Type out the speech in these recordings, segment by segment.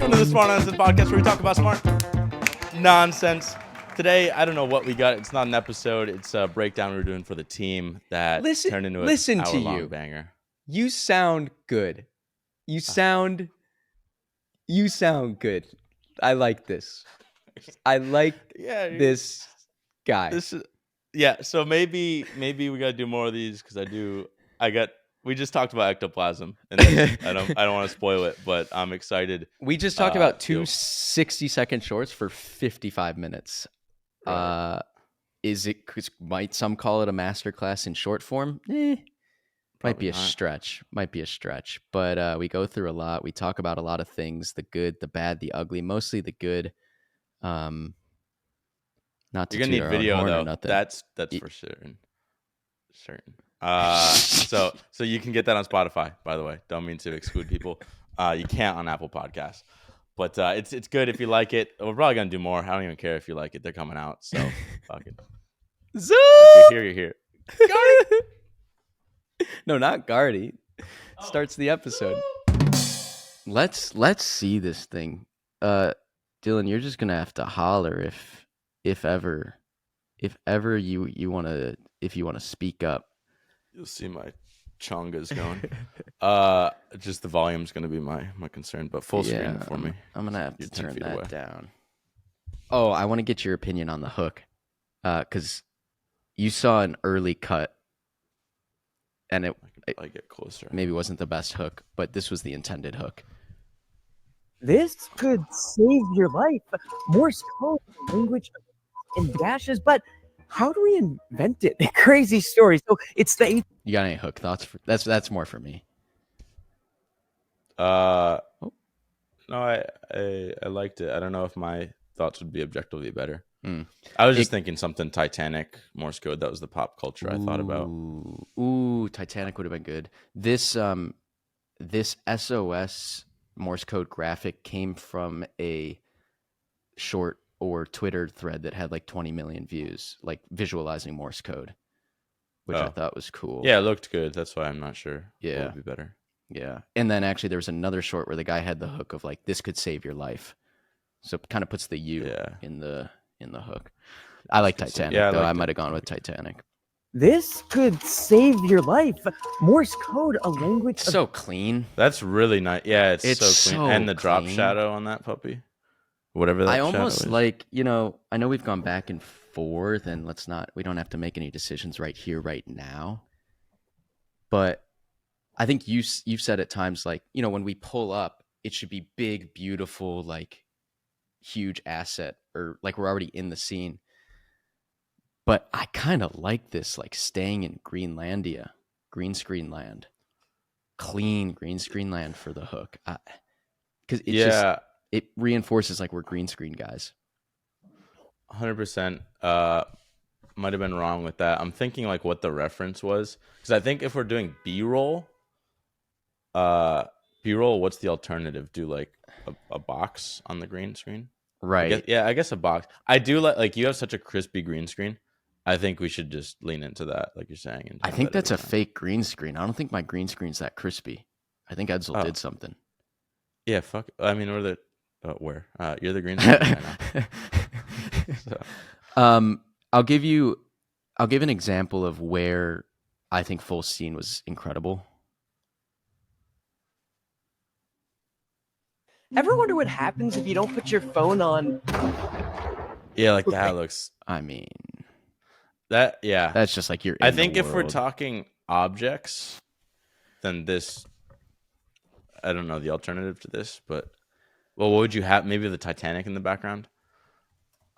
Welcome to the Smart Nonsense Podcast, where we talk about smart nonsense. Today, I don't know what we got. It's not an episode. It's a breakdown we were doing for the team that turned into an hour-long banger. You sound good. You sound good. I like this. I like this guy. So maybe we gotta do more of these because we just talked about ectoplasm, and I don't want to spoil it, but I'm excited. We just talked about two 60-second shorts for 55 minutes. Right. Might some call it a masterclass in short form? Might be a stretch. But we go through a lot. We talk about a lot of things: the good, the bad, the ugly. Mostly the good. Not to You're gonna need video though. That's for certain. So you can get that on Spotify, by the way. Don't mean to exclude people. You can't on Apple Podcasts, but it's good if you like it. We're probably gonna do more. I don't even care if you like it. They're coming out, so fuck it. If you're here. Gardy. No, not Gardy. Starts the episode. Let's see this thing. Dylan, you're just gonna have to holler if ever you wanna speak up. You'll see my chongas going. Just the volume's gonna be my concern, but full screen for me. I'm gonna have to turn that down. Oh, I want to get your opinion on the hook, because you saw an early cut, and I get closer. Maybe wasn't the best hook, but this was the intended hook. This could save your life. Morse code, language, and dashes, but how do we invent it? Crazy story. So it's the. You got any hook thoughts? That's more for me. No, I liked it. I don't know if my thoughts would be objectively better. I was just thinking something Titanic, Morse code. That was the pop culture I thought about. Ooh, Titanic would have been good. This SOS Morse code graphic came from a short or Twitter thread that had like 20 million views, like visualizing Morse code, which I thought was cool. Yeah, it looked good. That's why I'm not sure. Yeah, what would be better. Yeah, and then actually there was another short where the guy had the hook of like, "This could save your life," so it kind of puts the "you" in the hook. I like Titanic, though. I might have gone with Titanic. This could save your life. Morse code, a language. So clean. That's really nice. Yeah, it's so clean. And the drop shadow on that puppy. Whatever that shadow is. I almost like, I know we've gone back and forth, and we don't have to make any decisions right here, right now. But I think you've said at times, like, when we pull up, it should be big, beautiful, like huge asset, or like we're already in the scene. But I kind of like this, like staying in Greenlandia, green screen land, clean green screen land for the hook. Because it reinforces like we're green screen guys. 100%. Might have been wrong with that. I'm thinking like what the reference was, because I think if we're doing B-roll, what's the alternative? Do like a box on the green screen, right? I guess a box. I do like you have such a crispy green screen. I think we should just lean into that, like you're saying. And I think that's a fake green screen. I don't think my green screen's that crispy. I think Edsel did something. Yeah, fuck. I mean, where? You're the green screen right now. So. I'll give an example of where I think full scene was incredible. Ever wonder what happens if you don't put your phone on? Yeah, like that looks. I mean, that's just like you're. I think if we're talking objects, then this. I don't know the alternative to this, but what would you have? Maybe the Titanic in the background.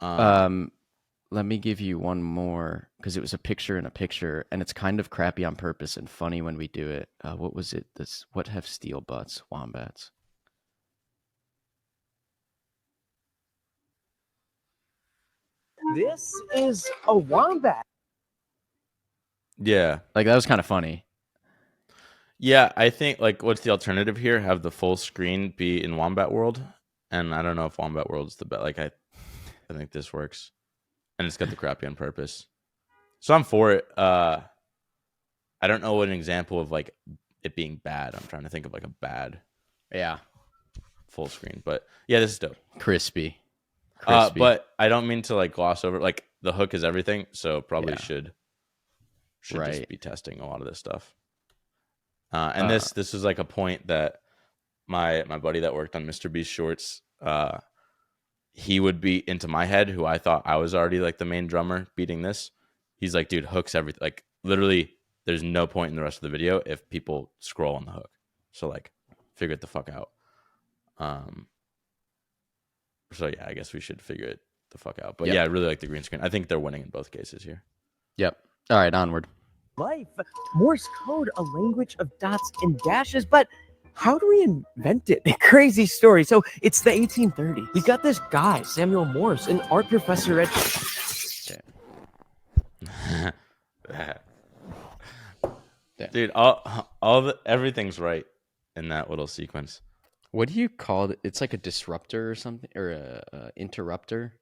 Let me give you one more, because it was a picture in a picture, and it's kind of crappy on purpose and funny when we do it. What was it? What have steel butts? Wombats. This is a wombat. Yeah. Like, that was kind of funny. Yeah, I think, like, what's the alternative here? Have the full screen be in Wombat World? And I don't know if Wombat World is the best. Like, I think this works. And it's got the crappy on purpose. So I'm for it. I don't know what an example of, like, it being bad. I'm trying to think of, like, a bad. Yeah. full screen. But yeah, this is dope. Crispy. But I don't mean to like gloss over. Like the hook is everything, so probably Yeah. should Right. just be testing a lot of this stuff. And this is like a point that my buddy that worked on Mr. Beast shorts, he would be into my head, who I thought I was already like the main drummer beating this. He's like, dude, hooks everything. Like literally, there's no point in the rest of the video if people scroll on the hook. So like, figure it the fuck out. So yeah, I guess we should figure it the fuck out. But Yep. yeah, I really like the green screen. I think they're winning in both cases here. Yep. All right, onward. Life. Morse code, a language of dots and dashes, but how do we invent it? Crazy story. So it's the 1830s. We got this guy, Samuel Morse, an art professor at Dude, everything's right in that little sequence. What do you call it? It's like a disruptor or something, or a interrupter.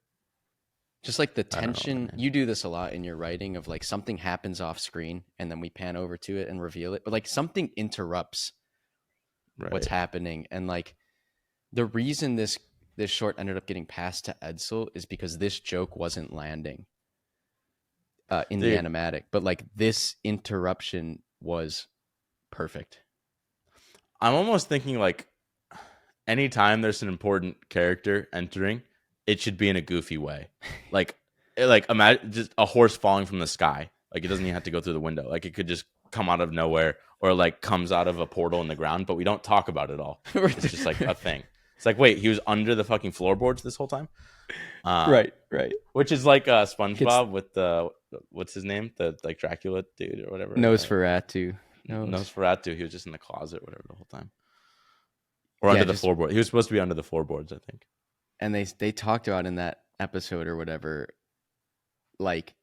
Just like the I don't know, tension. man. You do this a lot in your writing of like something happens off screen and then we pan over to it and reveal it. But like something interrupts what's happening. And like the reason this short ended up getting passed to Edsel is because this joke wasn't landing in the animatic. But like this interruption was perfect. I'm almost thinking like anytime there's an important character entering, it should be in a goofy way. Like imagine just a horse falling from the sky. Like it doesn't even have to go through the window. Like it could just come out of nowhere or like comes out of a portal in the ground, but we don't talk about it all. It's just like a thing. It's like, wait, he was under the fucking floorboards this whole time? Right. Which is like SpongeBob with the, what's his name? The like Dracula dude or whatever. Nosferatu. Nosferatu. He was just in the closet or whatever the whole time. Or under the floorboard. He was supposed to be under the floorboards, I think. And they talked about in that episode or whatever, like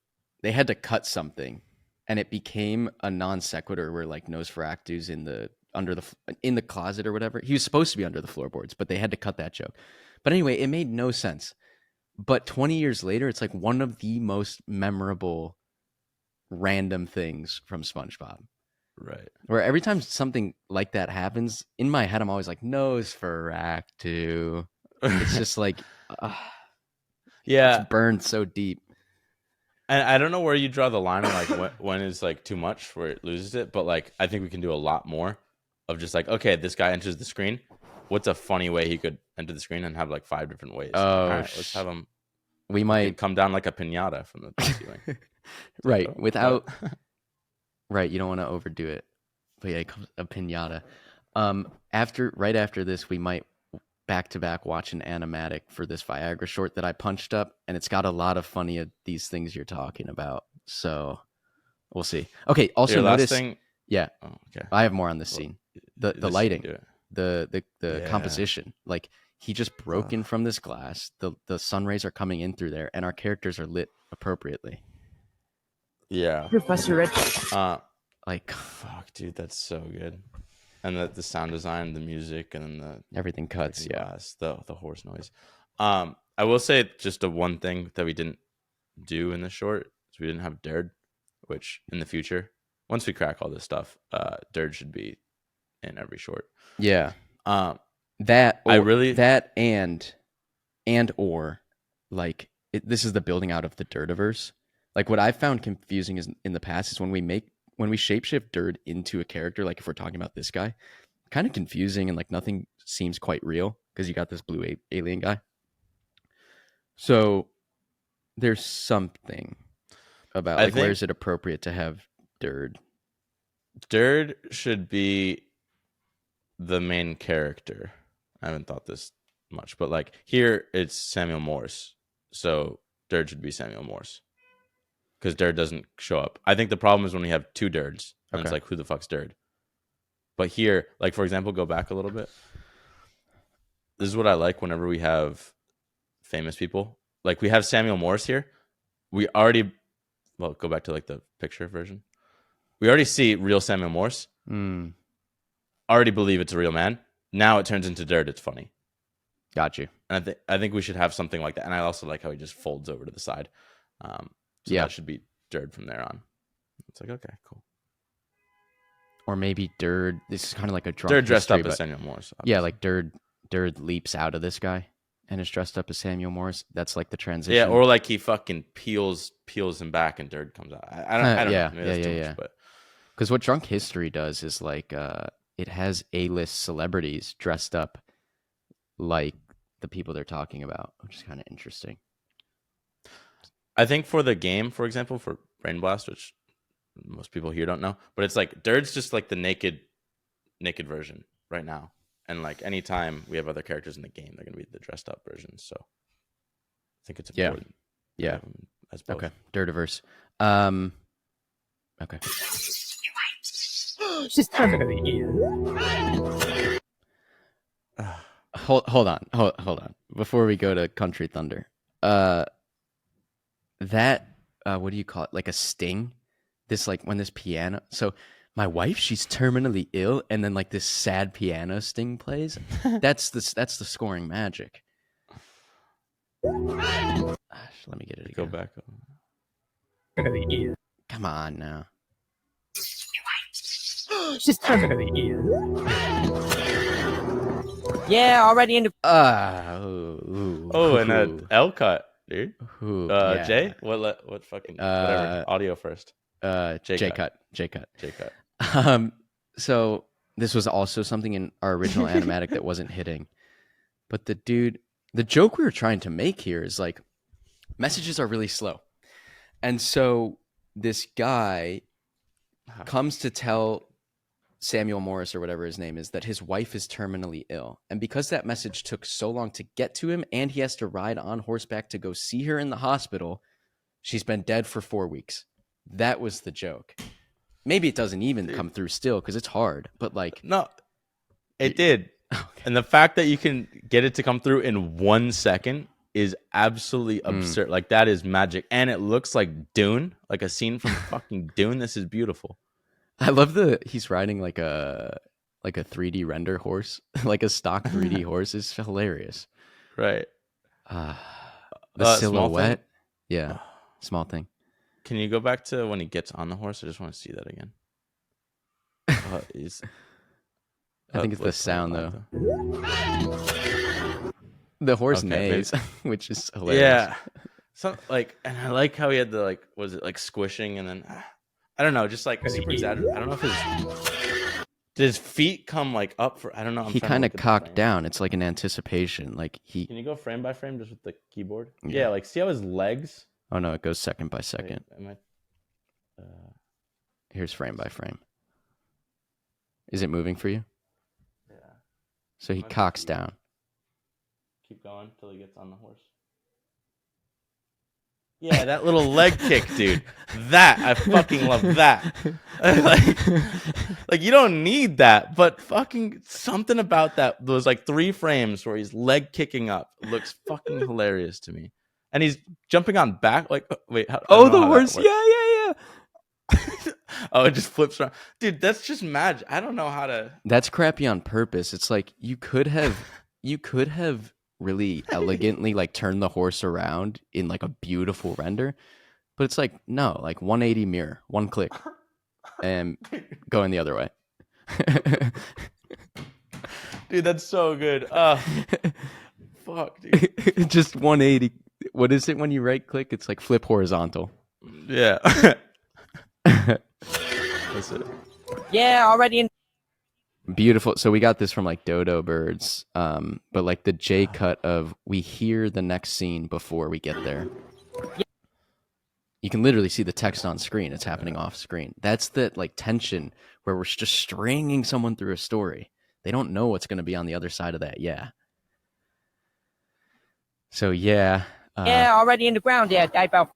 they had to cut something, and it became a non sequitur where like Nosferatu's in the closet or whatever. He was supposed to be under the floorboards, but they had to cut that joke. But anyway, it made no sense. But 20 years later, it's like one of the most memorable random things from SpongeBob. Right. Where every time something like that happens, in my head, I'm always like, Nosferatu. It's just like, yeah, it's burned so deep. And I don't know where you draw the line on like when is like too much where it loses it, but like I think we can do a lot more of just like, okay, this guy enters the screen. What's a funny way he could enter the screen and have like 5 different ways? All right, let's have him. We might come down like a piñata from the ceiling. Right, right. You don't want to overdo it, but yeah, a piñata. Right after this, we might back to back watch an animatic for this Viagra short that I punched up, and it's got a lot of funny of these things you're talking about. So we'll see. Okay. Also, notice. Yeah. Oh, okay. I have more on this scene. The lighting, the composition. Like he just broke in from this glass. The sun rays are coming in through there, and our characters are lit appropriately. Yeah. Professor Ed. Like fuck, dude, that's so good. And the sound design, the music, and then everything cuts. Yeah, glass, the horse noise. I will say just the one thing that we didn't do in the short is we didn't have Dird, which in the future, once we crack all this stuff, Dird should be in every short. Yeah. This is the building out of the Dirdiverse. Like what I found confusing is in the past is when we shapeshift Dird into a character, like if we're talking about this guy, kind of confusing and like nothing seems quite real because you got this blue alien guy. So there's something about like where is it appropriate to have Dird? Dird should be the main character. I haven't thought this much, but like here it's Samuel Morse. So Dird should be Samuel Morse. Because Dird doesn't show up. I think the problem is when we have 2 Dirds. And it's like, who the fuck's Dird? But here, like, for example, go back a little bit. This is what I like whenever we have famous people. Like, we have Samuel Morse here. We already... Well, go back to, like, the picture version. We already see real Samuel Morse. Already believe it's a real man. Now it turns into Dird. It's funny. Got you. And I think we should have something like that. And I also like how he just folds over to the side. So that should be Dird from there on. It's like, okay, cool. Or maybe Dird. This is kind of like a drunk Dird dressed history, up as Samuel Morse. Yeah, like Dird Dird leaps out of this guy and is dressed up as Samuel Morris. That's like the transition. Yeah, or like he fucking peels him back and Dird comes out. I don't Yeah, know. Maybe that's too much, but because what Drunk History does is like it has A-list celebrities dressed up like the people they're talking about, which is kind of interesting. I think for the game, for example, for Brain Blast, which most people here don't know, but it's like Dird's just like the naked version right now. And like anytime we have other characters in the game, they're gonna be the dressed up versions. So I think it's important. Yeah. As both. Okay. Dirtiverse. Okay. She's terminally ill. Hold on. Before we go to Country Thunder, that what do you call it? Like a sting? This like when this piano. So my wife, she's terminally ill, and then like this sad piano sting plays. That's the scoring magic. Gosh, let me get it again. Go back. Come on now. She's terminally ill. Yeah, already in the. And an L cut, dude. Yeah. Jay, what fucking whatever. Audio first. J cut. So this was also something in our original animatic that wasn't hitting, but the joke we were trying to make here is like messages are really slow, and so this guy comes to tell Samuel Morris or whatever his name is that his wife is terminally ill, and because that message took so long to get to him, and he has to ride on horseback to go see her in the hospital, she's been dead for 4 weeks. That was the joke. Maybe it doesn't even come through still because it's hard, but like no, it did. Okay. And the fact that you can get it to come through in 1 second is absolutely absurd. Like that is magic, and it looks like Dune, like a scene from fucking Dune. This is beautiful. I love he's riding like a 3D render horse, like a stock 3D horse. Is hilarious. Right. The silhouette. Yeah. Small thing. Can you go back to when he gets on the horse? I just want to see that again. I think it's the sound though. The horse neighs, which is hilarious. Yeah. So like, and I like how he had the like, was it like squishing and then I don't know, just like super exaggerated. I don't know if did his feet come like up for, I don't know. He kind of cocked down. It's like an anticipation. Like Can you go frame by frame just with the keyboard? Yeah, like see how his legs. Oh no, it goes second by second. Wait, Here's frame by frame. Is it moving for you? Yeah. So he cocks down. Keep going till he gets on the horse. Yeah, that little leg kick, dude. That I fucking love that. like you don't need that, but fucking something about that. Those like 3 frames where he's leg kicking up looks fucking hilarious to me. And he's jumping on back. Like, wait. The horse. Yeah. Oh, it just flips around. Dude, that's just magic. I don't know how to. That's crappy on purpose. It's like you could have really elegantly like turned the horse around in like a beautiful render, but it's like no, like 180 mirror, 1 click, and going the other way. Dude, that's so good. Fuck, dude. Just 180. What is it when you right click? It's like flip horizontal. Yeah. That's it. Yeah, already in. Beautiful. So we got this from like Dodo Birds, but like the J cut of we hear the next scene before we get there. You can literally see the text on screen. It's happening off screen. That's the like tension where we're just stringing someone through a story. They don't know what's going to be on the other side of that. Yeah. So yeah. Already in the ground. Yeah, dive out.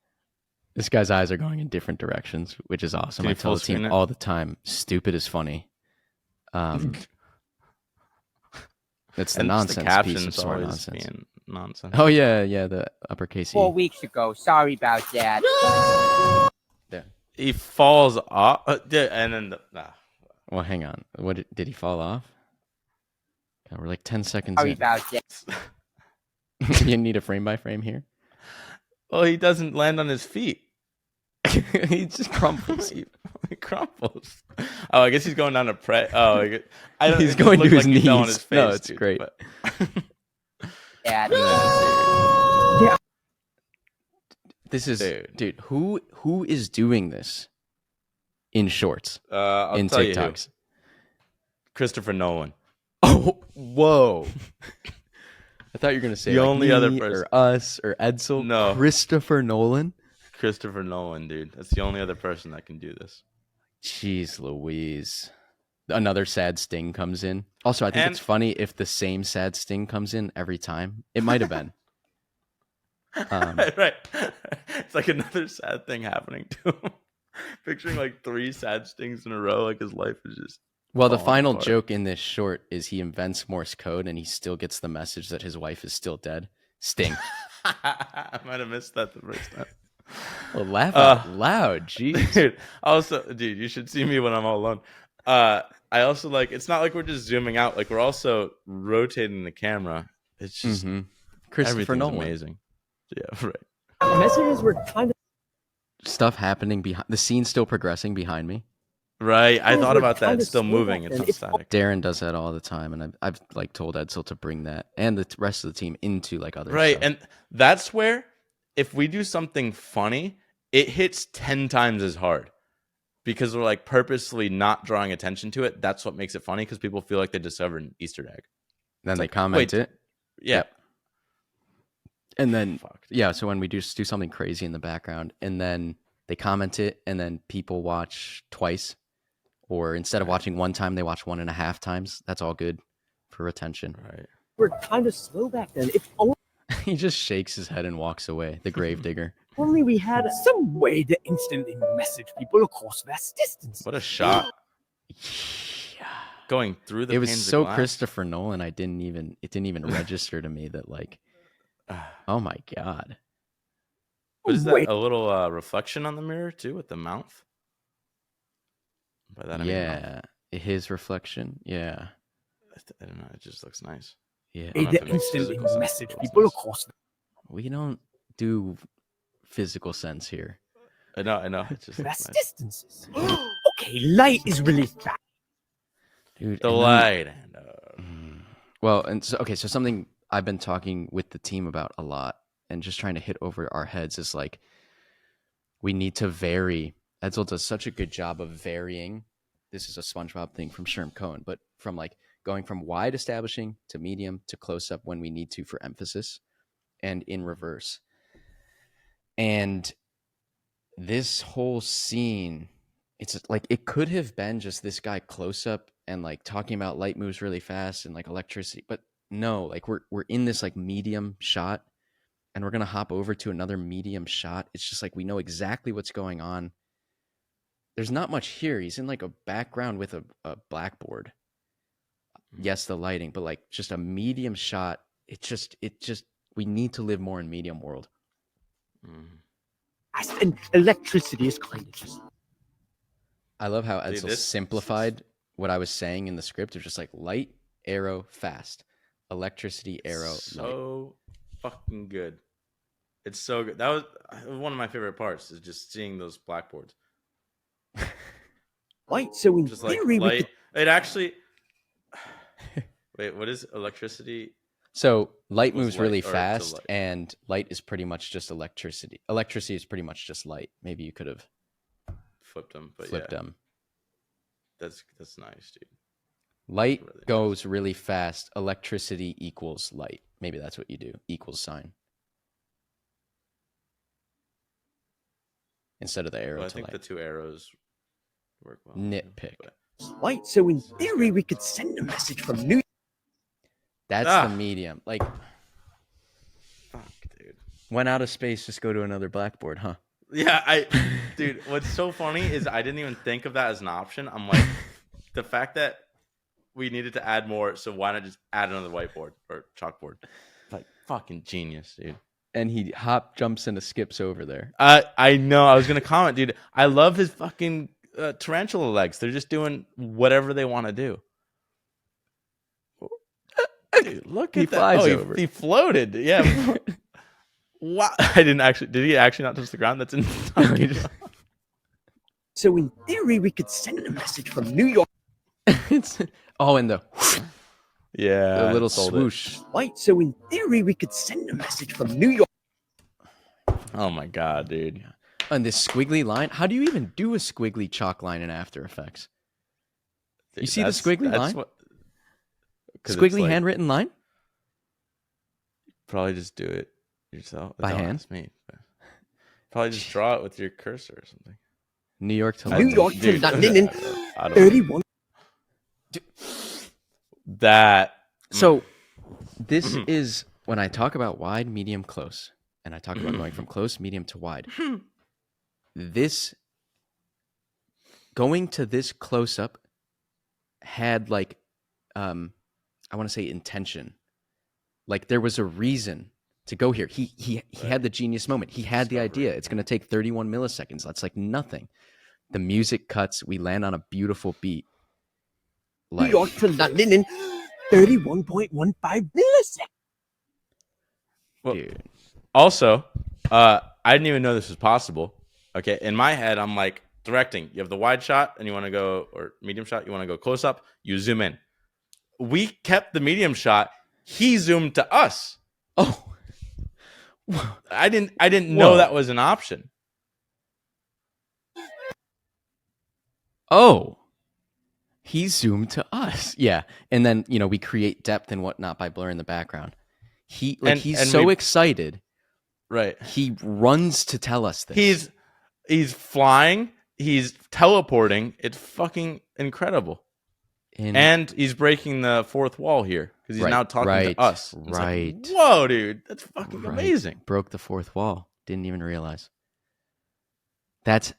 This guy's eyes are going in different directions, which is awesome. I tell the team all the time, stupid is funny. That's the nonsense piece of smart nonsense. Nonsense. Oh yeah, the uppercase. 4 weeks ago. Sorry about that. Yeah. He falls off, and then Well, hang on. What did he fall off? God, we're like 10 seconds Sorry in. about that. You need a frame by frame here. Well, he doesn't land on his feet. He just crumbles. He crumples. Oh, I guess he's going down to pray. Oh, I don't. He's it just going to looked his like he fell on knees. his face, No, it's dude, great. but- Yeah. This is Dude. dude. Who is doing this in shorts I'll in tell you who. TikToks? Christopher Nolan. Oh, whoa! I thought you were gonna say The like only me other person. or us or Edsel. No. Christopher Nolan. Christopher Nolan, dude. That's the only other person that can do this. Jeez Louise. Another sad sting comes in. Also, I think And- it's funny if the same sad sting comes in every time. It might have been. Right. It's like another sad thing happening to him. Picturing like 3 sad stings in a row, like his life is just. Well, the falling final apart. joke in this short is he invents Morse code and he still gets the message that his wife is still dead. Sting. I might have missed that the first time. Well, laugh out loud. Jeez. Dude, also, dude, you should see me when I'm all alone. I also like. It's not like we're just zooming out. Like we're also rotating the camera. It's just Christopher everything's Nolan. amazing. Yeah, right. Messages were kind of Stuff happening behind the scene, still progressing behind me. Right. I Those thought were about that. kinda It's still slow moving. back It's then. not It's static. Darren does that all the time, and I've like told Edsel to bring that and the rest of the team into like other Right. stuff. And that's where if we do something funny, it hits 10 times as hard because we're like purposely not drawing attention to it. That's what makes it funny because people feel like they discovered an Easter egg. then they like, comment wait, it, Yeah. Yep. and then Fuck. yeah. So when we do something crazy in the background, and then they comment it, and then people watch twice, or instead of Right. watching one time, they watch 1.5 times. That's all good for retention. Right. were kind of slow back then. If He just shakes his head and walks away. The gravedigger. only we had some way to instantly message people across vast distances. What a shot. Yeah. Going through the It was panes of so glass. Christopher Nolan. It didn't even register to me that like, oh my god. What is Wait. that? A little reflection on the mirror too with the mouth? By that I mean mouth. Yeah, his reflection. Yeah, I don't know. It just looks nice. yeah. I don't know To if it makes instantly physical sense, message but it's people nice. across We don't do physical sense here. I know. It's just vast nice. distances. Okay, light is really fast. Dude. The and then- light. Well, and so okay, so something I've been talking with the team about a lot and just trying to hit over our heads is like we need to vary. Edsel does such a good job of varying. This is a SpongeBob thing from Sherm Cohen, but from like going from wide establishing to medium to close up when we need to for emphasis and in reverse. And this whole scene, it's like it could have been just this guy close up and like talking about light moves really fast and like electricity, but no, like we're in this like medium shot and we're gonna hop over to another medium shot. It's just like we know exactly what's going on. There's not much here. He's in like a background with a blackboard. Yes, the lighting, but like just a medium shot. It just we need to live more in medium world. Fast and electricity is kind of just. I love how Dude, Edsel this is- simplified what I was saying in the script. It's just like light, arrow, fast, electricity, arrow, light. So fucking good. It's so good. That was one of my favorite parts. Is just seeing those blackboards. Light, so in Just like theory, we light. could It actually. Wait, what is electricity? So light Was moves light really or to fast, light? and light is pretty much just electricity. Electricity is pretty much just light. Maybe you could have Flipped them, but flipped yeah, them. that's nice, dude. Light really nice. goes really fast. Electricity equals light. Maybe that's what you do. Equals sign. Instead of the arrow Well, I to think light. the 2 arrows work well. Nitpick. but- light, so in theory, we could send a message from New. That's Ah. the medium. Like, Fuck, dude. went out of space, just go to another blackboard, huh? Yeah, dude, what's so funny is I didn't even think of that as an option. I'm like, the fact that we needed to add more, so why not just add another whiteboard or chalkboard? Like, fucking genius, dude. And he jumps, and skips over there. I know. I was gonna comment, dude. I love his fucking tarantula legs. They're just doing whatever they want to do. Dude, look He at that. flies Oh, over. he floated. Yeah. Wow. I didn't actually. Did he actually not touch the ground? That's insane. So in theory, we could send a message from New York. It's and the Yeah, little sold it. swoosh. Right. So in theory, we could send a message from New York. Oh my god, dude. And this squiggly line. How do you even do a squiggly chalk line in After Effects? Dude, You see the squiggly line? 'Cause it's Squiggly like- handwritten line? Probably just do it yourself. By Don't hand? ask me. But probably just draw it with your cursor or something. New York to New London. York to Dude, London in I don't know. 31. That. So this is when I talk about wide, medium, close, and I talk about going from close, medium to wide. This going to this close up had like I want to say intention. Like there was a reason to go here. He had the genius moment. He had the idea. It's going to take 31 milliseconds. That's like nothing. The music cuts. We land on a beautiful beat. New York to London in 31.15 milliseconds. Well, dude. also, I didn't even know this was possible. Okay, in my head, I'm like directing. You have the wide shot, and you want to go, or medium shot. You want to go close up. You zoom in. We kept the medium shot. He zoomed to us. Oh, I didn't know that was an option. oh. He zoomed to us. Yeah. And then, we create depth and whatnot by blurring the background. He's so excited. Right. He runs to tell us this. He's flying. He's teleporting. It's fucking incredible. And he's breaking the fourth wall here because he's now talking to us. It's Right. like, whoa, dude. That's fucking amazing. Broke the fourth wall. Didn't even realize. That's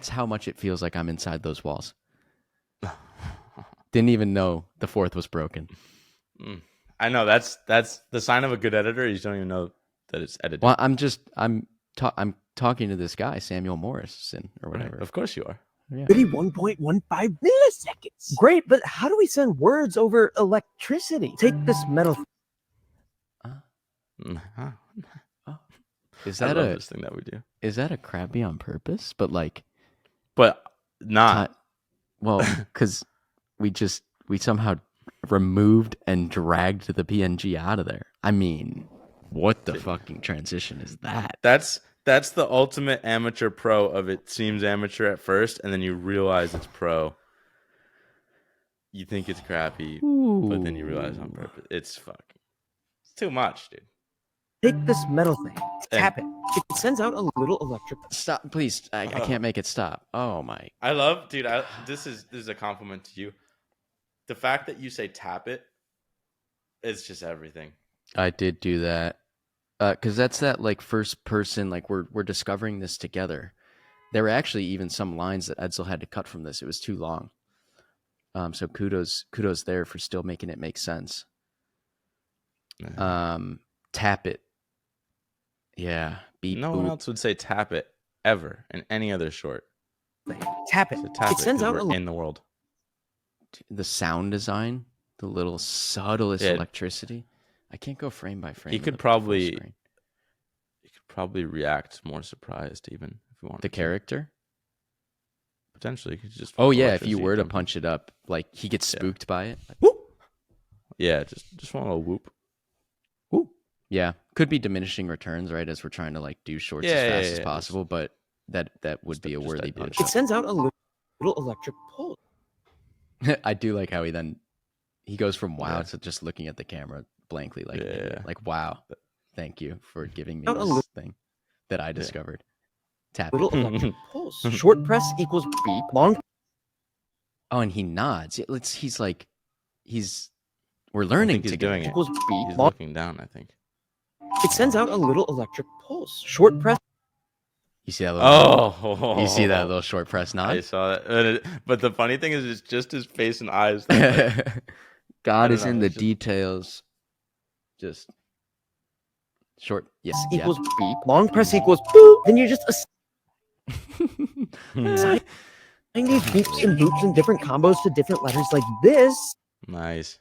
how much it feels like I'm inside those walls. Didn't even know the fourth was broken. I know that's the sign of a good editor. You don't even know that it's edited. Well, I'm talking to this guy, Samuel Morrison or whatever. Right. Of course you are. Yeah. 31.15 milliseconds. Great, but how do we send words over electricity? Take this metal. Is I that love this thing that we do? Is that a Krabby on purpose? But not. Well, because we somehow removed and dragged the PNG out of there. I mean, what the fucking transition is that? That's the ultimate amateur pro of it seems amateur at first, and then you realize it's pro. You think it's crappy, but then you realize on purpose. It's too much, dude. Take this metal thing. Tap it. It sends out a little electric. Stop, please. I can't make it stop. Oh my. I love, dude. This is a compliment to you. The fact that you say tap it, it's just everything. I did do that. Because that's that like first person, like we're discovering this together. There were actually even some lines that Edsel had to cut from this. It was too long. So kudos there for still making it make sense. Tap it. Yeah. Beep, no one else would say tap it ever in any other short. Tap it. So tap It sends out a in the world. The sound design, the little subtlest electricity. I can't go frame by frame. He could probably react more surprised even if you want. The character? Potentially, could just. Oh yeah, if you were to punch it up, like he gets spooked by it. Like, whoop. Yeah, just want a little whoop. Whoop. Yeah, could be diminishing returns, right? As we're trying to like do shorts as fast as possible, but that would be a worthy punch. It sends out a little electric pulse. I do like how he goes from wow to just looking at the camera blankly, like wow, thank you for giving me this thing that I discovered. Tap little electric pulse. Short press equals beep. Long. Oh, and he nods. We're learning he's together. doing it. Equals beep. He's looking down, I think. It sends out a little electric pulse. Short press. You see that little? Oh, you see that little short press nod? I saw that. But the funny thing is, it's just his face and eyes. God is in the details. Just short. Yes. Equals beep. Long press equals boop. Then you just assign these beeps and boops and different combos to different letters like this. Nice.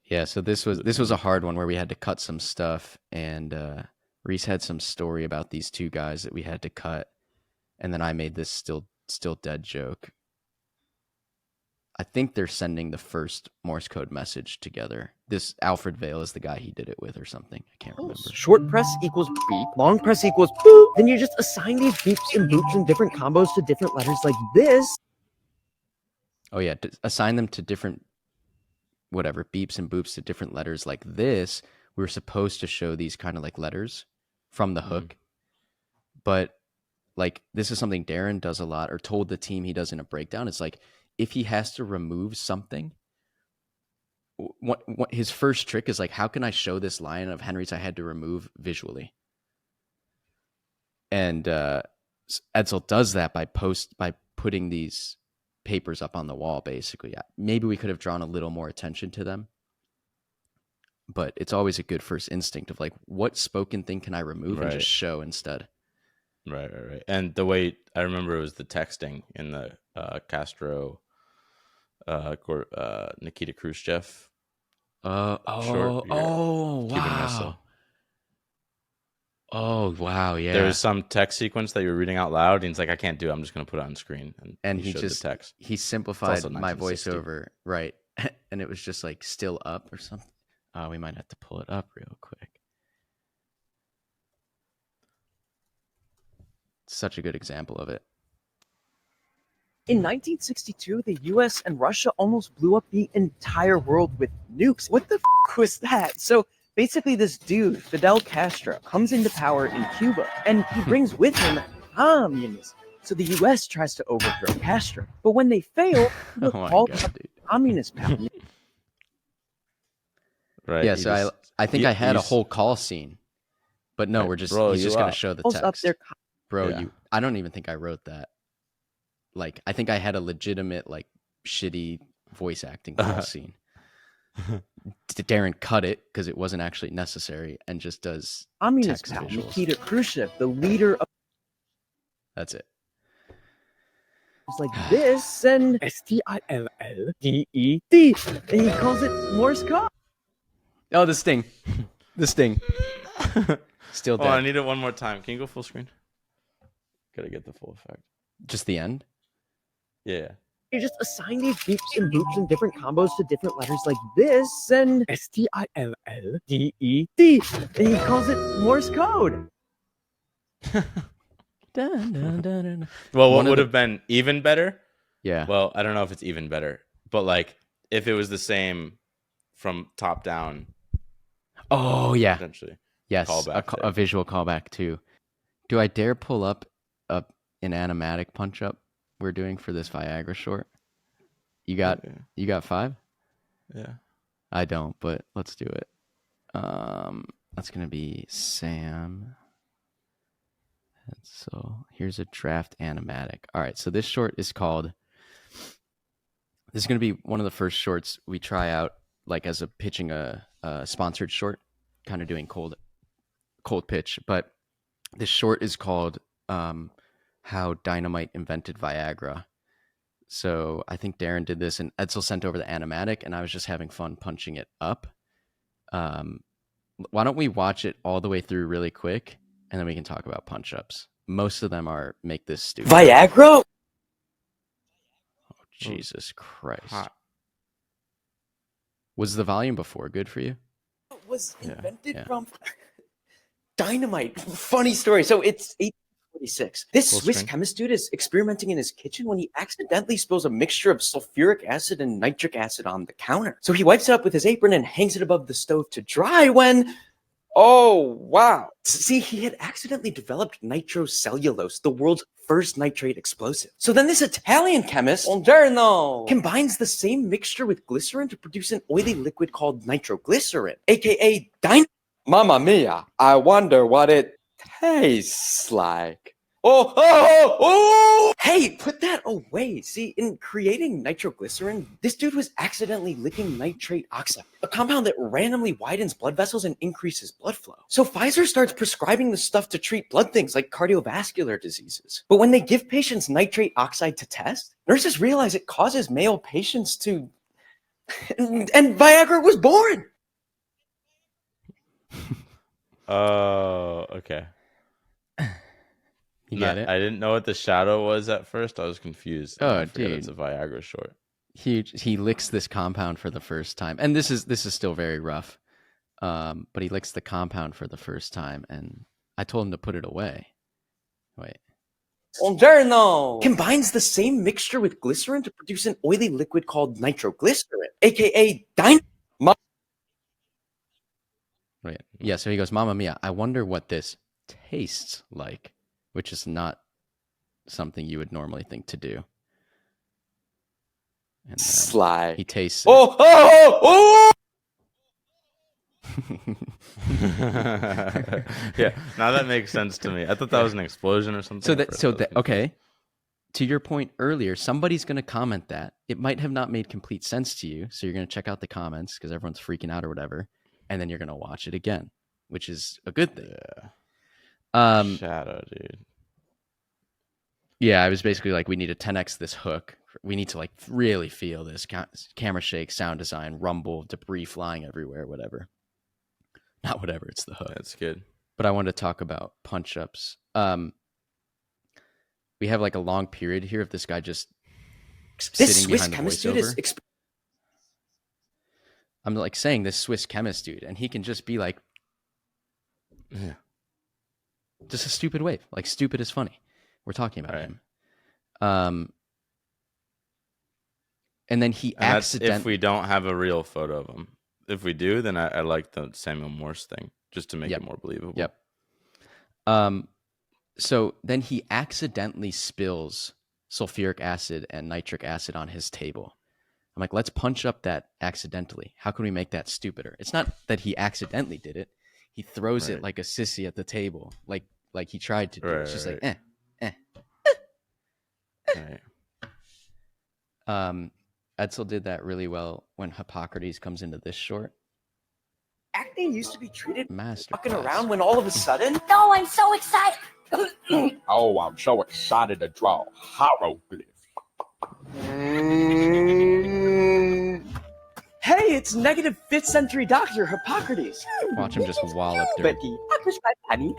Yeah. So this was a hard one where we had to cut some stuff, and Reese had some story about these two guys that we had to cut, and then I made this still still dead joke. I think they're sending the first Morse code message together. This Alfred Vail is the guy he did it with or something. I can't remember. Short press equals beep, long press equals boop. Then you just assign these beeps and boops in different combos to different letters like this. Oh yeah, assign them to different whatever beeps and boops to different letters like this. We were supposed to show these kind of like letters from the hook, but like this is something Darren does a lot, or told the team he does in a breakdown. It's like if he has to remove something, what his first trick is like, how can I show this line of Henry's I had to remove visually? And Edsel does that by putting these papers up on the wall, basically. Maybe we could have drawn a little more attention to them, but it's always a good first instinct of like, what spoken thing can I remove and just show instead? Right. And the way I remember it was the texting in the Castro, Nikita Khrushchev. Cuban Missile. Oh wow, yeah. There was some text sequence that you were reading out loud, and he's like, "I can't do it. I'm just going to put it on screen." And he showed just the text. He simplified my voiceover, right? And it was just like still up or something. We might have to pull it up real quick. Such a good example of it. In 1962, the US and Russia almost blew up the entire world with nukes. What the was that? So basically, this dude, Fidel Castro, comes into power in Cuba, and he brings with him communism. So the US tries to overthrow Castro, but when they fail, they call the communist power. Right. Yeah, so I think I had a whole call scene, but no, he's just going to show the text. Up there. Bro, I don't even think I wrote that. Like, I think I had a legitimate, like, shitty voice acting call scene. Darren cut it because it wasn't actually necessary and just does communist text visuals. Nikita Khrushchev, the leader of... That's it. It's like this, and STILLDED, and he calls it Morse code. Oh, the sting. Still dead. Oh, I need it one more time. Can you go full screen? Gotta get the full effect. Just the end? Yeah. You just assign these beeps and boops in different combos to different letters like this, and STILLDED, and he calls it Morse code. Well, what would have been even better? Yeah. Well, I don't know if it's even better, but like if it was the same from top down. Oh yeah. Potentially. Yes. A visual callback too. Do I dare pull up an animatic punch up we're doing for this Viagra short? You got 5? Yeah. I don't, but let's do it. That's gonna be Sam. And so here's a draft animatic. All right, so this short is called. This is gonna be one of the first shorts we try out, like as a pitching a sponsored short, kind of doing cold pitch. But this short is called How Dynamite Invented Viagra. So I think Darren did this, and Edsel sent over the animatic, and I was just having fun punching it up. Why don't we watch it all the way through really quick, and then we can talk about punch-ups. Most of them are make this stupid. Viagra? Oh, Jesus Christ. Hot. Was the volume before good for you? It was invented from dynamite. Funny story. So it's 1846. This Swiss chemist dude is experimenting in his kitchen when he accidentally spills a mixture of sulfuric acid and nitric acid on the counter. So he wipes it up with his apron and hangs it above the stove to dry when... Oh, wow. See, he had accidentally developed nitrocellulose, the world's first nitrate explosive. So then this Italian chemist, Jardon, combines the same mixture with glycerin to produce an oily liquid called nitroglycerin, aka dynamite. Mamma mia, I wonder what it tastes like. Oh! Hey, put that away. See, in creating nitroglycerin, this dude was accidentally licking nitrate oxide, a compound that randomly widens blood vessels and increases blood flow. So Pfizer starts prescribing the stuff to treat blood things like cardiovascular diseases. But when they give patients nitrate oxide to test, nurses realize it causes male patients to... and Viagra was born! Oh, okay. You get it? I didn't know what the shadow was at first. I was confused. Oh, I forget it's a dude. Viagra short. He licks this compound for the first time, and this is still very rough. But he licks the compound for the first time, and I told him to put it away. Wait. Jardon combines the same mixture with glycerin to produce an oily liquid called nitroglycerin, aka Wait. Yeah, so he goes, Mamma Mia, I wonder what this tastes like, which is not something you would normally think to do. And Sly. he tastes it. Oh! Yeah, now that makes sense to me. I thought that was an explosion or something. Okay. To your point earlier, somebody's going to comment that. It might have not made complete sense to you, so you're going to check out the comments because everyone's freaking out or whatever, and then you're going to watch it again, which is a good thing. Yeah. Shadow, dude. Yeah, I was basically like, we need to 10x this hook. We need to like really feel this camera shake, sound design, rumble, debris flying everywhere, whatever. Not whatever, it's the hook. That's good. But I wanted to talk about punch ups. We have like a long period here of this guy just sitting behind the voiceover. I'm like saying this Swiss chemist dude, and he can just be like, yeah, just a stupid wave, like stupid is funny. We're talking about him. And then he accidentally. If we don't have a real photo of him. If we do, then I like the Samuel Morse thing just to make it more believable. Yep. So then he accidentally spills sulfuric acid and nitric acid on his table. I'm like, let's punch up that accidentally. How can we make that stupider? It's not that he accidentally did it. He throws it like a sissy at the table, like he tried to do. It's just like, Right. Edsel did that really well when Hippocrates comes into this short. Acne used to be treated fucking Masterclass. around when all of a sudden. No, I'm so excited. Oh, I'm so excited to draw hieroglyphs. Hey, it's negative 5th century doctor Hippocrates. Watch him just wallop dirt. Betty, I push my honey.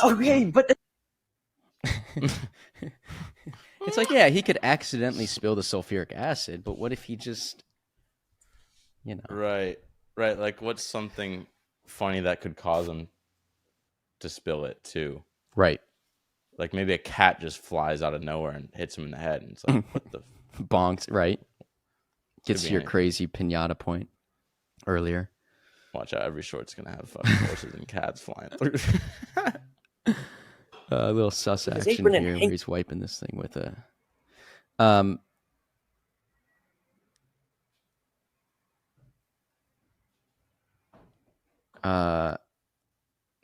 Okay, but It's like, yeah, he could accidentally spill the sulfuric acid, but what if he just, Right. Like, what's something funny that could cause him to spill it too? Right. Like maybe a cat just flies out of nowhere and hits him in the head, and it's like, what the bonks, right? Gets Could to be your anything. crazy pinata point earlier. Watch out! Every short's gonna have fucking horses and cats flying through. A little sus His action apron and here where hank- he's wiping this thing with a.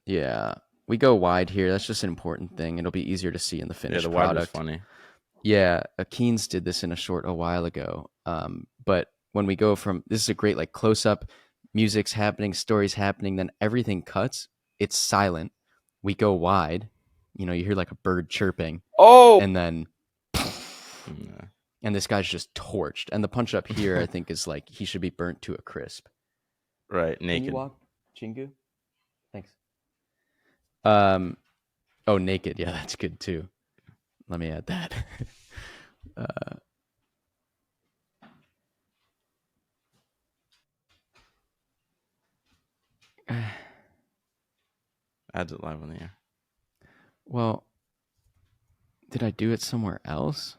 Yeah, we go wide here. That's just an important thing. It'll be easier to see in the Yeah, finished the wide was product. funny. Yeah, Keynes did this in a short a while ago. But when we go from this is a great like close up, music's happening, story's happening, then everything cuts. It's silent. We go wide. You hear like a bird chirping, and then, Yeah. and this guy's just torched. And the punch up here, I think, is like he should be burnt to a crisp. Right, Can naked. you walk, Chingu? Thanks. Oh, naked. Yeah, that's good too. Let me add that. Adds it live on the air. Well, did I do it somewhere else?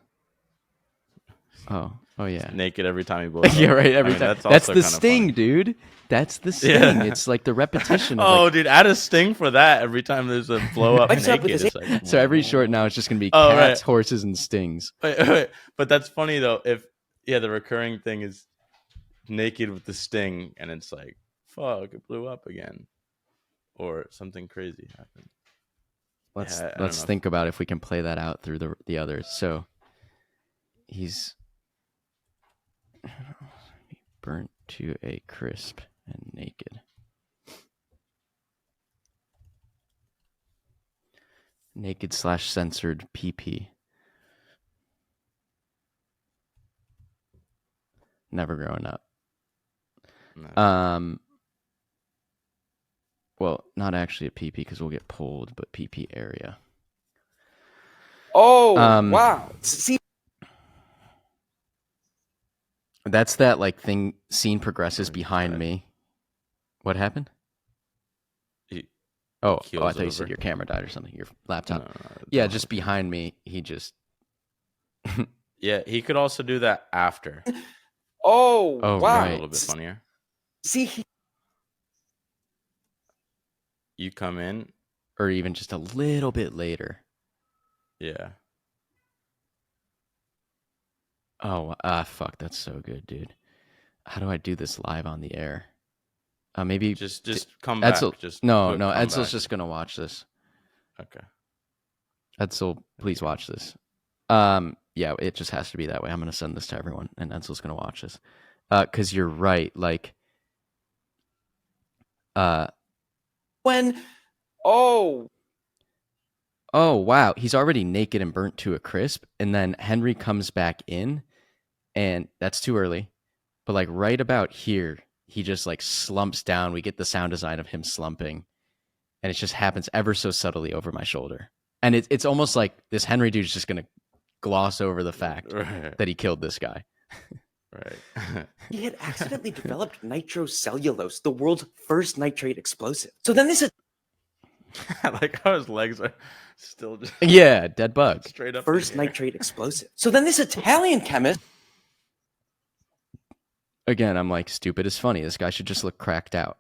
Oh yeah. Naked every time he blows. Yeah, up. right. Every I mean, time. That's, That's also the kinda sting, funny. dude. That's the sting. Yeah. It's like the repetition. Of Oh, like, dude, add a sting for that every time there's a blow up What's up with naked. his- It's like, so every short now is just gonna be Oh, cats, right. horses, and stings. Wait. But that's funny though. If the recurring thing is naked with the sting, and it's like, fuck, it blew up again, or something crazy happened. Let's Yeah, I don't let's know. think about if we can play that out through the others. So he's burnt to a crisp and naked. Naked / censored PP. Never growing up. No. Well, not actually a PP because we'll get pulled, but PP area. Oh, Um, See, That's that like thing. Scene progresses He behind died. me. What happened? He Oh, I keels thought you said over. your camera died or something. Your laptop. No, Yeah, don't just have a camera. behind me. He just. Yeah, he could also do that after. oh, Oh, To make it a right. little bit funnier. see, he- You come in. Or even just a little bit later. Yeah. Oh, fuck. That's so good, dude. How do I do this live on the air? Maybe Just come Edsel. back. Just No, put no. come Edsel's back. just gonna watch this. Okay. Edsel, please watch this. Yeah, it just has to be that way. I'm gonna send this to everyone, and Edsel's gonna watch this. Because you're right. Like, when oh, oh wow, he's already naked and burnt to a crisp, and then Henry comes back in, and that's too early. But like right about here, he just like slumps down. We get the sound design of him slumping, and it just happens ever so subtly over my shoulder. And it's almost like this Henry dude's just gonna gloss over the fact Right. that he killed this guy. Right. he had accidentally developed nitrocellulose, the world's first nitrate explosive. So then this I like how his legs are still just Yeah, dead bug. straight up. first in the air. nitrate explosive. So then this Italian chemist Again, I'm like, stupid is funny. This guy should just look cracked out.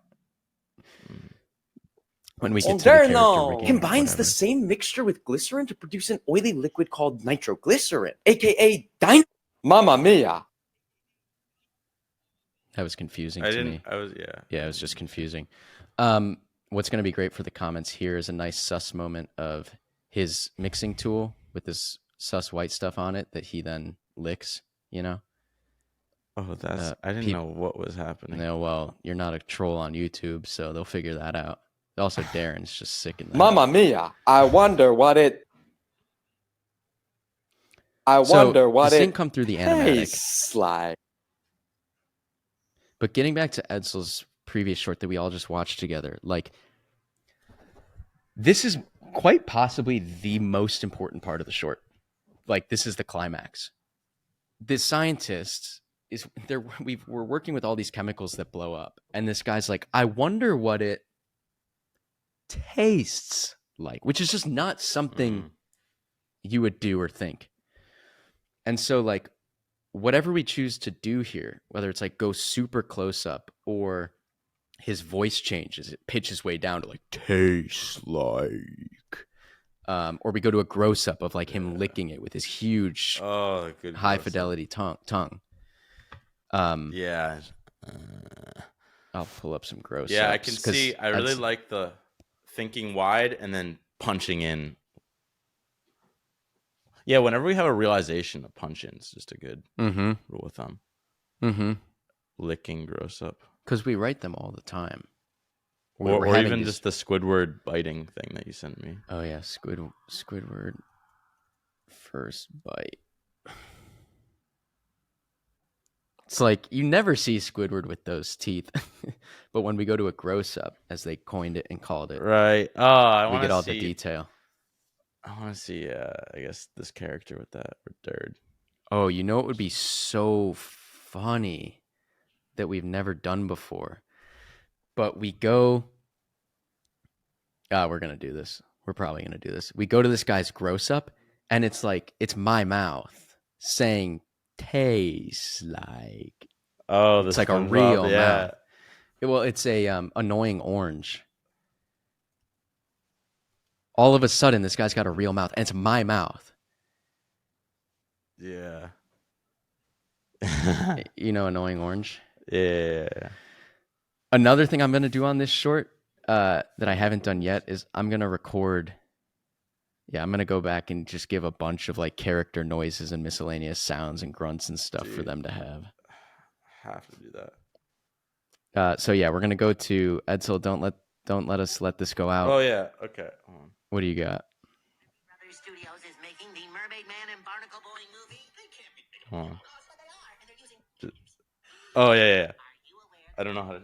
When we get to the character rigging, combines the whatever. same mixture with glycerin to produce an oily liquid called nitroglycerin, aka dyn. mamma mia. That was confusing I to didn't. me. I was yeah. Yeah, it was just confusing. What's going to be great for the comments here is a nice sus moment of his mixing tool with this sus white stuff on it that he then licks, you know? Oh, that's. I didn't peop- know what was happening. No, well, you're not a troll on YouTube, so they'll figure that out. Also, Darren's just sick in that. Mamma mia. I wonder what it. I So, wonder what this it didn't come through the animatic. tastes like. But getting back to Edsel's previous short that we all just watched together, like, this is quite possibly the most important part of the short. Like, this is the climax. The scientist is there. We're working with all these chemicals that blow up, and this guy's like, I wonder what it tastes like, which is just not something you would do or think. And so, like, whatever we choose to do here, whether it's like go super close up or his voice changes, it pitches way down to like tastes like, or we go to a gross up of like him licking it with his huge Oh, good. high gross. fidelity tongue. Yeah. I'll pull up some gross. Yeah, I ups, can 'cause see. I really that's- like the thinking wide and then punching in. Yeah, whenever we have a realization, a punch in is just a good Mhm. rule of thumb. Mhm. Licking gross up. Because we write them all the time. Or having even these- just the Squidward biting thing that you sent me. Oh yeah, Squidward first bite. It's like you never see Squidward with those teeth, but when we go to a gross up, as they coined it and called it, Right. Oh, I we want get to all see. the detail. I want to see. I guess this character with that third. Oh, you know it would be so funny that we've never done before, but we go. We're gonna do this. We're probably gonna do this. We go to this guy's gross up, and it's like it's my mouth saying tastes like. Oh, It's the like a SpongeBob, real yeah. mouth. Well, it's a annoying orange. All of a sudden, this guy's got a real mouth, and it's my mouth. Yeah. You know, annoying orange. Yeah. Another thing I'm gonna do on this short that I haven't done yet is I'm gonna record. Yeah, I'm gonna go back and just give a bunch of like character noises and miscellaneous sounds and grunts and stuff for Dude. them to have. Have to do that. So yeah, we're gonna go to Edsel. Don't let us let this go out. Oh yeah. Okay. Hold on. What do you got? Brothers Studios is making the Mermaid Man and Barnacle Boy movie. They can't be big. Hold on. Because they are, and they're using. Oh yeah. Are you aware? I don't know how to.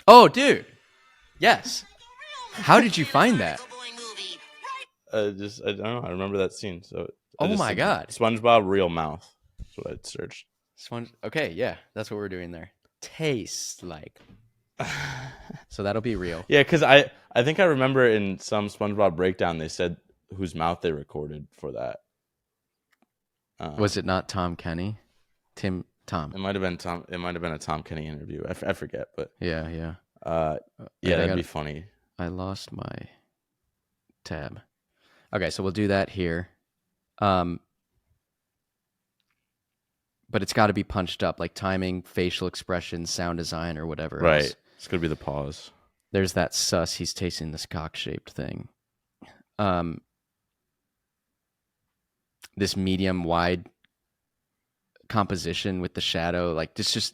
Oh, dude. Yes. How did you find that? Barnacle Boy movie. I don't know. I remember that scene. So I Oh just my said God. SpongeBob real mouth. That's what I'd searched. Okay, yeah, that's what we're doing there. Tastes like. So that'll be real. Yeah, because I think I remember in some SpongeBob breakdown they said whose mouth they recorded for that. Was it not Tom Kenny? Tom. It might have been Tom. It might have been a Tom Kenny interview. I forget, but Yeah. yeah, Wait, that'd be funny. I lost my tab. Okay, so we'll do that here. But it's got to be punched up, like timing, facial expression, sound design, or whatever Right. else. It's gonna be the pause. There's that sus. He's tasting this cock-shaped thing. This medium wide composition with the shadow, like this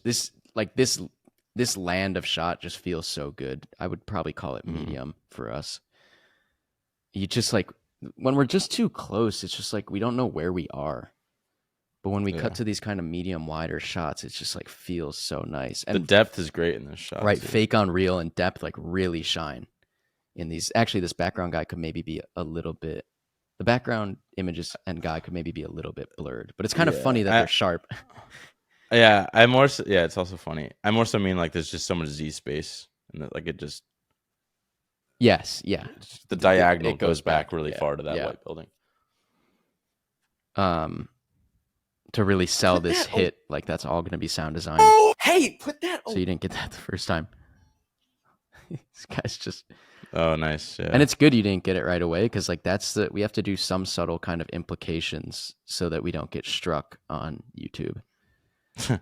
land of shot just feels so good. I would probably call it medium for us. You just like when we're just too close, it's just like we don't know where we are. But when we cut to these kind of medium wider shots, it's just like feels so nice. And the depth is great in this shot. right, too. fake on real and depth like really shine in these. Actually, this background guy could maybe be a little bit. The background images and guy could maybe be a little bit blurred, but it's kind of funny that they're sharp. Yeah, it's also funny. I more so mean like there's just so much Z space and that, like it just Yes, yeah. the diagonal it goes back really far to that yeah. white building. To really sell Put this that hit, like that's all going to be sound design. Hey, put that. So you didn't get that the first time. This guy's just. Oh, nice. Yeah. And it's good you didn't get it right away because like we have to do some subtle kind of implications so that we don't get struck on YouTube.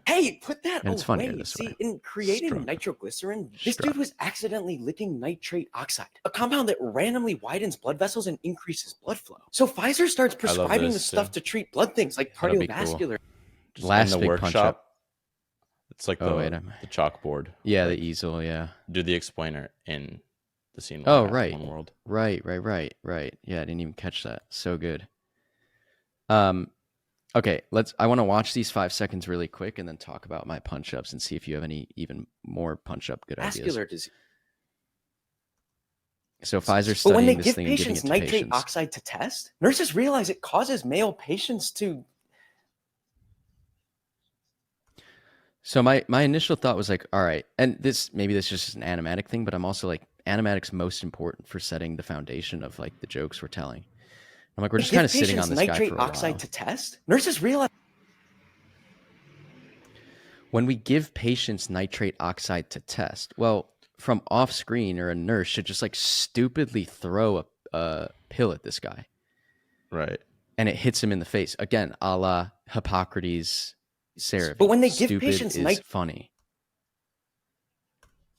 Hey, put that And it's away. funnier this See, way. in creating Struck. nitroglycerin, this Struck. dude was accidentally licking nitrate oxide, a compound that randomly widens blood vessels and increases blood flow. So Pfizer starts prescribing the this, stuff to treat blood things like That'll be cool. cardiovascular. Just Last in the big punch workshop. up. It's like Oh, wait, the chalkboard. Yeah, like, the easel. Yeah. do the explainer in the scene. Oh, where it right. happens in One World. Right. Yeah, I didn't even catch that. So good. Okay, I want to watch these 5 seconds really quick and then talk about my punch ups and see if you have any even more punch up good ideas. Vascular disease. So Pfizer's But when studying they this give thing and giving it patients to nitrate patients. oxide to test, nurses realize it causes male patients to. So my initial thought was like, all right, and maybe this is just an animatic thing, but I'm also like, animatic's most important for setting the foundation of like the jokes we're telling. I'm like, we're just kind of sitting on this guy nitrate for a while. oxide to test, nurses realize. When we give patients nitrate oxide to test, well, from off screen or a nurse should just like stupidly throw a pill at this guy. Right. And it hits him in the face. Again, a la Hippocrates' Sarah. But when they give Stupid patients is funny.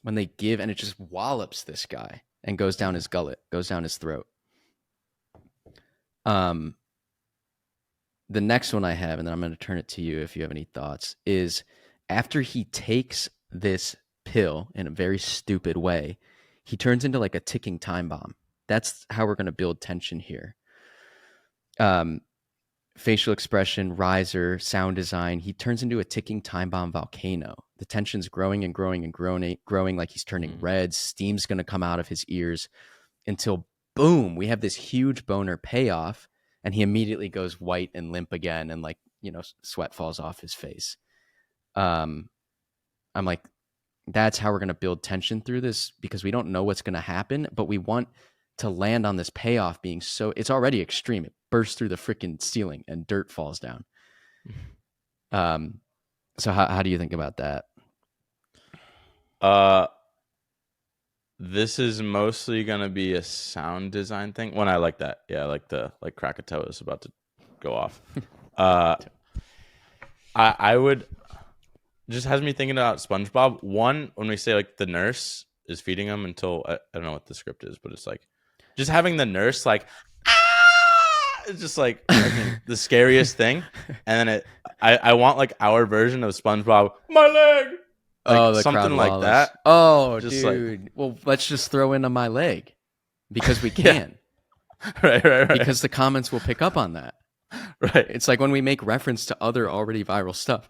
When they give, and it just wallops this guy and goes down his gullet, goes down his throat. The next one I have, and then I'm going to turn it to you if you have any thoughts, is after he takes this pill in a very stupid way, he turns into like a ticking time bomb. That's how we're going to build tension here. Facial expression, riser, sound design. He turns into a ticking time bomb volcano. The tension's growing and growing and growing like he's turning red. Steam's going to come out of his ears until, boom, we have this huge boner payoff, and he immediately goes white and limp again, and like, sweat falls off his face. I'm like, that's how we're going to build tension through this, because we don't know what's going to happen, but we want to land on this payoff being so, it's already extreme. It bursts through the freaking ceiling and dirt falls down. So how do you think about that? This is mostly gonna be a sound design thing. When I like that, yeah, like Krakatoa is about to go off. I would just has me thinking about SpongeBob. One, when we say like the nurse is feeding him until I don't know what the script is, but it's like just having the nurse like it's just like the scariest thing. And then I want like our version of SpongeBob, my leg. Like, the something crowd like Wallace. that. Oh, Just dude. Well, let's just throw in my leg because we can. Right. Because the comments will pick up on that. Right. It's like when we make reference to other already viral stuff.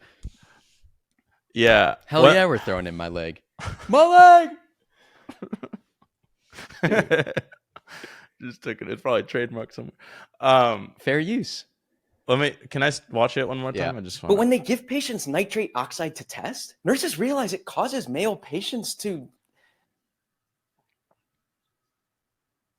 Yeah. Hell yeah, we're throwing in my leg. My leg. Just took it. It's probably trademarked somewhere. Fair use. Can I watch it one more Yeah. time? I just But want. when they give patients nitrate oxide to test, nurses realize it causes male patients to.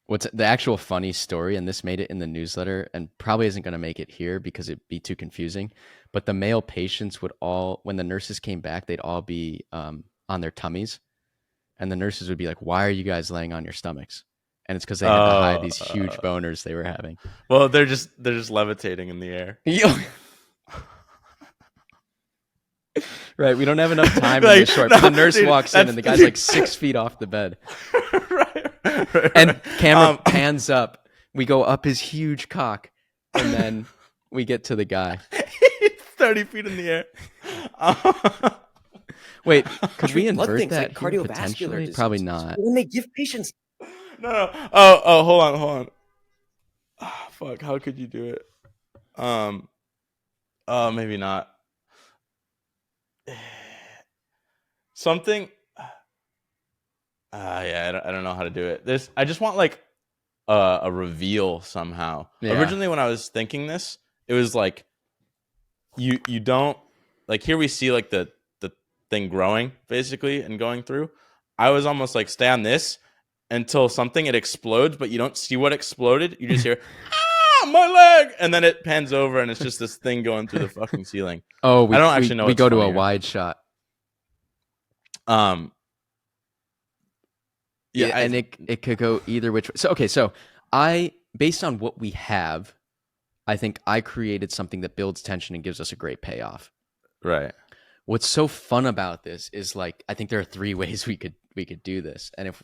What's the actual funny story? And this made it in the newsletter and probably isn't going to make it here because it'd be too confusing. But the male patients would all, when the nurses came back, they'd all be on their tummies. And the nurses would be like, "Why are you guys laying on your stomachs?" And it's because they had to hide these huge boners they were having. Well, they're just levitating in the air. Right. We don't have enough time in Like, this short. no, But the nurse dude, walks in and the guy's like 6 feet off the bed. right. And camera pans up. We go up his huge cock. And then we get to the guy. 30 feet in the air. Wait, could we treat blood invert things that like here cardiovascular potentially? diseases. Probably not. When they give patients No. Oh, hold on. Oh, fuck, how could you do it? Maybe not. Something. Yeah, I don't know how to do it. I just want like a reveal somehow. Yeah. Originally, when I was thinking this, it was like you don't like here we see like the thing growing basically and going through. I was almost like stay on this until it explodes, but you don't see what exploded. You just hear my leg, and then it pans over and it's just this thing going through the fucking ceiling. Oh, I don't actually know. We what's go to a funnier. wide shot. Yeah, and it could go either which way. So I, based on what we have, I think I created something that builds tension and gives us a great payoff. right. What's so fun about this is like I think there are 3 ways we could do this. And if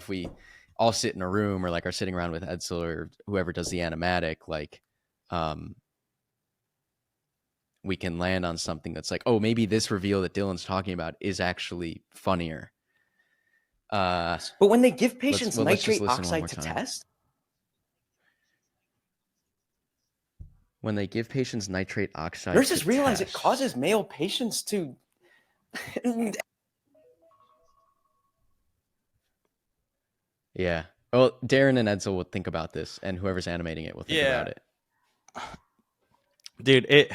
we all sit in a room or like are sitting around with Edsel or whoever does the animatic, like we can land on something that's like, oh, maybe this reveal that Dylan's talking about is actually funnier. But when they give patients let's just nitrate listen one more oxide to time. test, When they give patients nitrate oxide, nurses to realize test. it causes male patients to. Yeah. Well, Darren and Edsel will think about this, and whoever's animating it will think about it. Dude,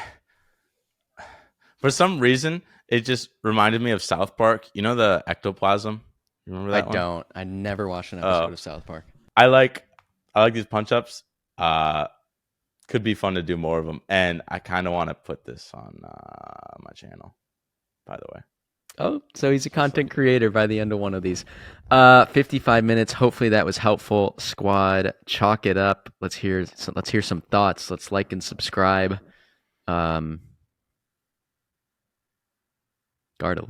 for some reason it just reminded me of South Park. You know the ectoplasm? You remember that one? Don't. I never watched an episode of South Park. I like these punch ups. Could be fun to do more of them, and I kind of want to put this on my channel. By the way. Oh, so he's a content creator by the end of one of these. 55 minutes. Hopefully that was helpful. Squad, chalk it up. Let's hear some thoughts. Let's like and subscribe. Guard